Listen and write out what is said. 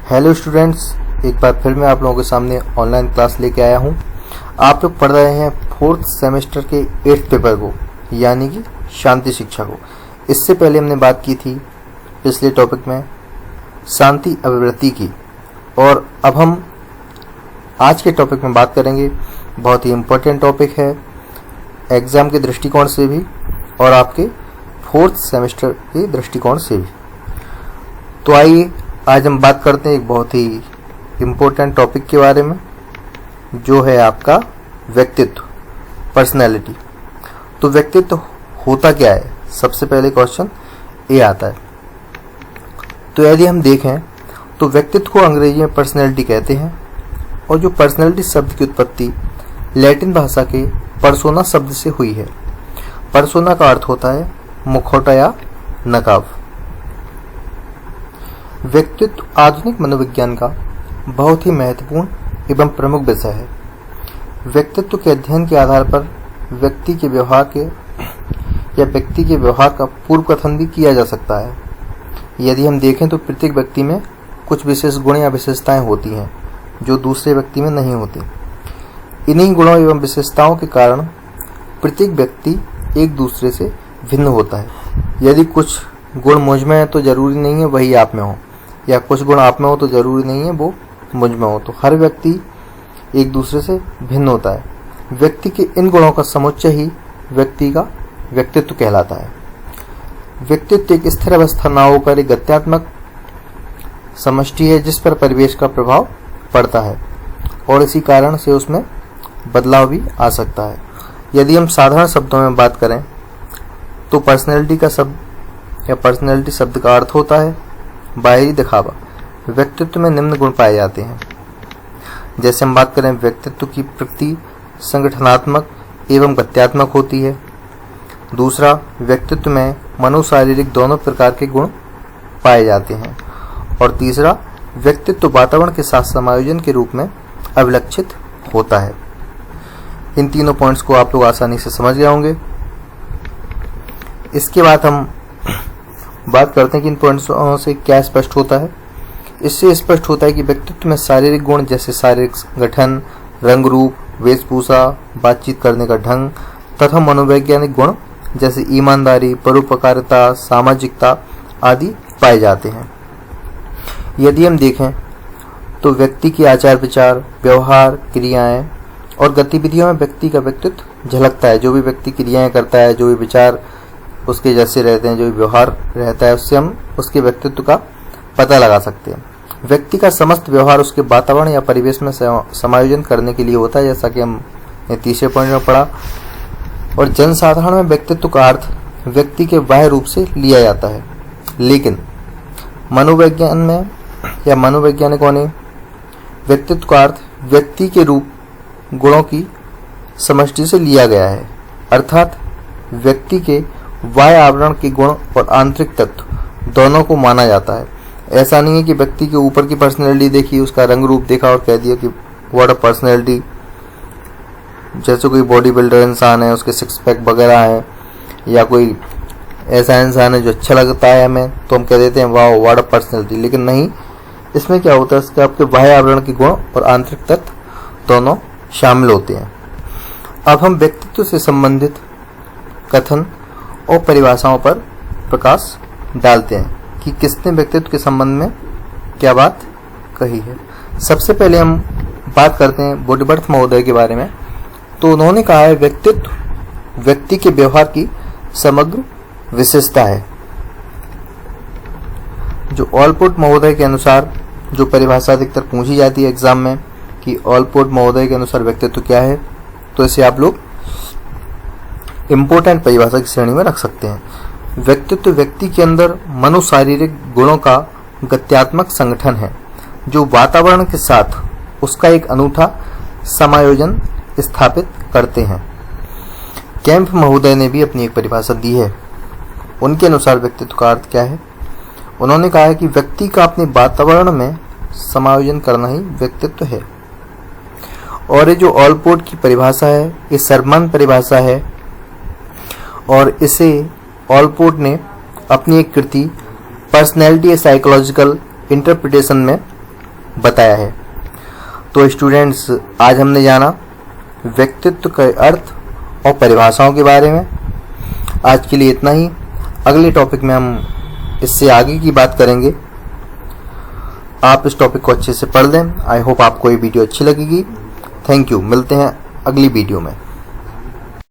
Hello students, एक बार फिर मैं आप लोगों के सामने ऑनलाइन क्लास लेके आया हूँ। आप लोग पढ़ रहे हैं फोर्थ सेमेस्टर के 8th पेपर को, यानी कि शांति शिक्षा को। इससे पहले हमने बात की थी पिछले टॉपिक में शांति अभिवृत्ति की, और अब हम आज के टॉपिक में बात करेंगे। बहुत ही इम्पोर्टेंट टॉपिक है एग्ज़ाम के दृष्टिकोण से भी और आपके फोर्थ सेमेस्टर के दृष्टिकोण से भी। तो आइए आज हम बात करते हैं एक बहुत ही इम्पोर्टेंट टॉपिक के बारे में, जो है आपका व्यक्तित्व, पर्सनैलिटी। तो व्यक्तित्व होता क्या है, सबसे पहले क्वेश्चन ये आता है। तो यदि हम देखें तो व्यक्तित्व को अंग्रेजी में पर्सनैलिटी कहते हैं, और जो पर्सनैलिटी शब्द की उत्पत्ति लैटिन भाषा के पर्सोना शब्द से हुई है। पर्सोना का अर्थ होता है मुखौटा या नकाब। व्यक्तित्व आधुनिक मनोविज्ञान का बहुत ही महत्वपूर्ण एवं प्रमुख विषय है। व्यक्तित्व के अध्ययन के आधार पर व्यक्ति के व्यवहार का पूर्व कथन भी किया जा सकता है। यदि हम देखें तो प्रत्येक व्यक्ति में कुछ विशेष गुण या विशेषताएं होती हैं जो दूसरे व्यक्ति में नहीं होती। इन्हीं गुणों एवं विशेषताओं के कारण प्रत्येक व्यक्ति एक दूसरे से भिन्न होता है। यदि कुछ गुण मुझ में है तो जरूरी नहीं है वही आप में हो, या कुछ गुण आप में हो तो जरूरी नहीं है वो मुझ में हो। तो हर व्यक्ति एक दूसरे से भिन्न होता है। व्यक्ति के इन गुणों का समुच्चय ही व्यक्ति का व्यक्तित्व कहलाता है। व्यक्तित्व एक स्थिर अवस्था ना होकर एक गत्यात्मक समष्टि है जिस पर परिवेश का प्रभाव पड़ता है, और इसी कारण से उसमें बदलाव भी आ सकता है। यदि हम साधारण शब्दों में बात करें तो पर्सनैलिटी का शब्द या पर्सनैलिटी शब्द का अर्थ होता है बाहरी दिखावा। व्यक्तित्व में निम्न गुण पाए जाते हैं। जैसे हम बात करें, व्यक्तित्व की प्रकृति संगठनात्मक एवं गत्यात्मक होती है। दूसरा, व्यक्तित्व में मनोशारीरिक दोनों प्रकार के गुण पाए जाते हैं। और तीसरा, व्यक्तित्व वातावरण के साथ समायोजन के रूप में अभिलक्षित होता है। इन तीनों पॉइंट्स को आप लोग आसानी से समझ गए होंगे। इसके बाद हम बात करते हैं कि इन पॉइंट्सों से क्या स्पष्ट होता है। इससे स्पष्ट होता है कि व्यक्तित्व में शारीरिक गुण जैसे शारीरिक गठन, रंग रूप, वेशभूषा, बातचीत करने का ढंग तथा मनोवैज्ञानिक गुण जैसे ईमानदारी, परोपकारिता, सामाजिकता आदि पाए जाते हैं। यदि हम देखें तो व्यक्ति के आचार विचार, व्यवहार, क्रियाएं और गतिविधियों में व्यक्ति का व्यक्तित्व झलकता है। जो भी व्यक्ति क्रियाएं करता है, जो भी विचार उसके जैसे रहते हैं, जो भी व्यवहार रहता है, उससे हम उसके व्यक्तित्व का पता लगा सकते हैं। व्यक्ति का समस्त व्यवहार उसके वातावरण या परिवेश में समायोजन करने के लिए होता है, जैसा कि हमने तीसरे पॉइंट में पढ़ा। और जनसाधारण में व्यक्तित्व का अर्थ व्यक्ति के बाह्य रूप से लिया जाता है, लेकिन मनोविज्ञान में या मनोवैज्ञानिकों ने व्यक्तित्व का अर्थ व्यक्ति के रूप गुणों की समष्टि से लिया गया है। अर्थात व्यक्ति के बाह्य आवरण के गुण और आंतरिक तत्व दोनों को माना जाता है। ऐसा नहीं है कि व्यक्ति के ऊपर की पर्सनैलिटी देखी, उसका रंग रूप देखा और कह दिया कि व्हाट अ पर्सनैलिटी। जैसे कोई बॉडी बिल्डर इंसान है, उसके सिक्स पैक वगैरह है, या कोई ऐसा इंसान है जो अच्छा लगता है हमें, तो हम कह देते हैं वाह व्हाट अ पर्सनैलिटी। लेकिन नहीं, इसमें क्या होता है, इसके आपके बाह्य आवरण के गुण और आंतरिक तत्व दोनों शामिल होते हैं। अब हम व्यक्तित्व से संबंधित कथन और परिभाषाओं पर प्रकाश डालते हैं कि किसने व्यक्तित्व के संबंध में क्या बात कही है। सबसे पहले हम बात करते हैं वुडवर्थ महोदय के बारे में। तो उन्होंने कहा है व्यक्तित्व व्यक्ति के व्यवहार की समग्र विशेषता है। जो ऑलपोर्ट महोदय के अनुसार जो परिभाषा अधिकतर पूछी जाती है एग्जाम में कि ऑलपोर्ट महोदय के अनुसार व्यक्तित्व क्या है, तो इसे आप लोग इम्पोर्टेंट परिभाषा की श्रेणी में रख सकते हैं। व्यक्तित्व व्यक्ति के अंदर मनोशारीरिक गुणों का गत्यात्मक संगठन है जो वातावरण के साथ उसका एक अनूठा समायोजन स्थापित करते हैं। कैंप महोदय ने भी अपनी एक परिभाषा दी है। उनके अनुसार व्यक्तित्व का अर्थ क्या है? उन्होंने कहा है कि व्यक्ति का अपने वातावरण में समायोजन करना ही व्यक्तित्व है। और ये जो ऑलपोर्ट की परिभाषा है, ये सर्वमान्य परिभाषा है, और इसे ऑलपोर्ट ने अपनी एक कृति पर्सनैलिटी ए साइकोलॉजिकल इंटरप्रिटेशन में बताया है। तो स्टूडेंट्स, आज हमने जाना व्यक्तित्व के अर्थ और परिभाषाओं के बारे में। आज के लिए इतना ही। अगले टॉपिक में हम इससे आगे की बात करेंगे। आप इस टॉपिक को अच्छे से पढ़ लें। आई होप आपको ये वीडियो अच्छी लगेगी। Thank you. मिलते हैं अगली वीडियो में।